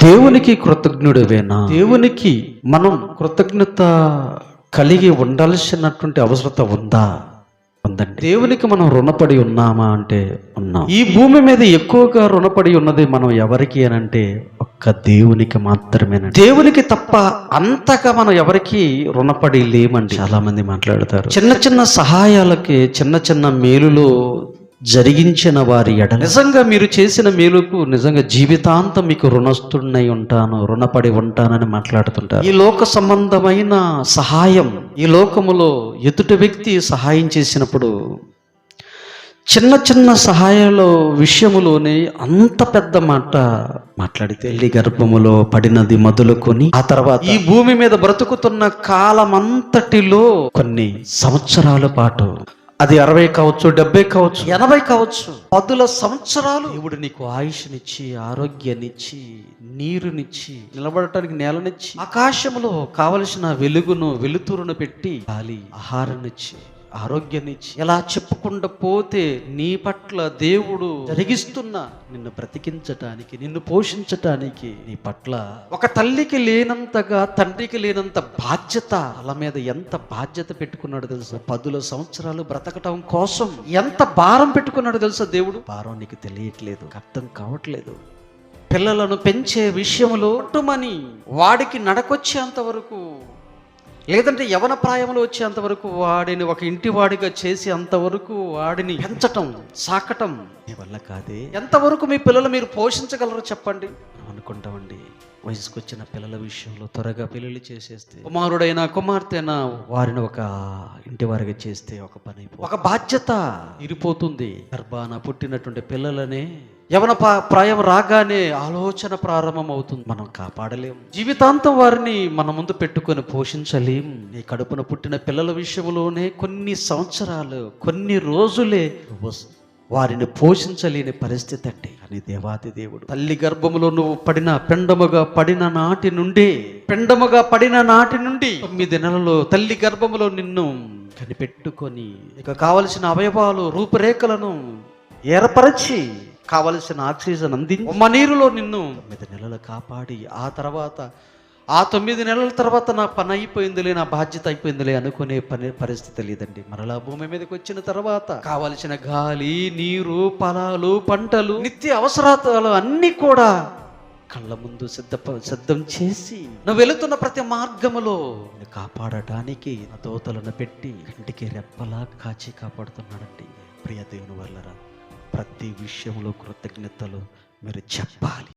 దేవునికి కృతజ్ఞుడివేనా? దేవునికి మనం కృతజ్ఞత కలిగి ఉండాల్సినటువంటి అవసరత ఉందా? ఉందండి. దేవునికి మనం రుణపడి ఉన్నామా అంటే ఉన్నాం. ఈ భూమి మీద ఎక్కువగా రుణపడి ఉన్నది మనం ఎవరికి అనంటే ఒక్క దేవునికి మాత్రమేనండి. దేవునికి తప్ప అంతగా మనం ఎవరికి రుణపడి లేమండి. చాలా మంది మాట్లాడతారు చిన్న చిన్న సహాయాలకి, చిన్న చిన్న మేలులు జరిగించిన వారి ఎడల నిజంగా మీరు చేసిన మేలుకు నిజంగా జీవితాంతం మీకు రుణస్తున్నై ఉంటాను, రుణపడి ఉంటానని మాట్లాడుతుంటారు. ఈ లోక సంబంధమైన సహాయం, ఈ లోకములో ఎదుటి వ్యక్తి సహాయం చేసినప్పుడు చిన్న చిన్న సహాయాల విషయములోనే అంత పెద్ద మాట మాట్లాడితే తల్లి గర్భములో పడినది మొదలుకొని ఆ తర్వాత ఈ భూమి మీద బ్రతుకుతున్న కాలమంతటిలో కొన్ని సంవత్సరాల పాటు, అది 60 కావచ్చు, 70 కావచ్చు, 80 కావచ్చు, 10 సంవత్సరాలు దేవుడు నీకు ఆయుష్నిచ్చి, ఆరోగ్యాన్నిచ్చి, నీరునిచ్చి, నిలబడటానికి నేలనిచ్చి, ఆకాశంలో కావలసిన వెలుగును, వెలుతురును పెట్టి, గాలి, ఆహారాన్నిచ్చి, ఆరోగ్యాన్నిచ్చి, ఇలా చెప్పుకుండా పోతే నీ పట్ల దేవుడు జరిగిస్తున్న నిన్ను బ్రతికించటానికి, నిన్ను పోషించటానికి నీ పట్ల ఒక తల్లికి లేనంతగా, తండ్రికి లేనంత బాధ్యత వాళ్ళ మీద ఎంత బాధ్యత పెట్టుకున్నాడు తెలుసా? 10 సంవత్సరాలు బ్రతకటం కోసం ఎంత భారం పెట్టుకున్నాడు తెలుసా దేవుడు? భారం నీకు తెలియట్లేదు, అర్థం కావట్లేదు. పిల్లలను పెంచే విషయంలో పట్టుమని వాడికి నడకొచ్చేంత వరకు, లేదంటే యవన ప్రాయంలో వచ్చేంత వరకు వాడిని ఒక ఇంటి వాడిగా చేసి అంతవరకు వాడిని పెంచటం, సాకటం మీ వల్ల కాదే. ఎంతవరకు మీ పిల్లలు మీరు పోషించగలరో చెప్పండి. మనం అనుకుంటామండి, వయసుకు వచ్చిన పిల్లల విషయంలో త్వరగా పెళ్లి చేసేస్తే, కుమారుడైనా కుమార్తె అయినా వారిని ఒక ఇంటి వారిగా చేస్తే ఒక పని, ఒక బాధ్యత ఇరిపోతుంది. గర్భాన పుట్టినటువంటి పిల్లలనే యవన ప్రాయం రాగానే ఆలోచన ప్రారంభం అవుతుంది. మనం కాపాడలేం, జీవితాంతం వారిని మన ముందు పెట్టుకొని పోషించలేం. నీ కడుపున పుట్టిన పిల్లల విషయంలోనే కొన్ని సంవత్సరాలు, కొన్ని రోజులే వారిని పోషించలేని పరిస్థితి అండి. అని దేవాది దేవుడు తల్లి గర్భములో నువ్వు పిండముగా పడిన నాటి నుండి 9 నెలలు తల్లి గర్భములో నిన్ను కనిపెట్టుకొని, ఇక కావలసిన అవయవాలు, రూపురేఖలను ఏర్పరచి, కావలసిన ఆక్సిజన్ అందించి, నీరులో నిన్ను 9 నెలలు కాపాడి, ఆ తర్వాత ఆ 9 నెలల తర్వాత నా పని అయిపోయిందిలే, నా బాధ్యత అయిపోయిందిలే అనుకునే పరిస్థితి లేదండి. మరలా భూమి మీదకి వచ్చిన తర్వాత కావలసిన గాలి, నీరు, పొలాలు, పంటలు, నిత్య అవసరాలు అన్నీ కూడా కళ్ళ ముందు సిద్ధం చేసి నువ్వు వెళుతున్న ప్రతి మార్గములో కాపాడటానికి దోతలను పెట్టి కంటికి రెప్పలా కాచి కాపాడుతున్నాడండి. ప్రియ దేవుని వల్లరా, ప్రతి విషయంలో కృతజ్ఞతలు మీరు చెప్పాలి.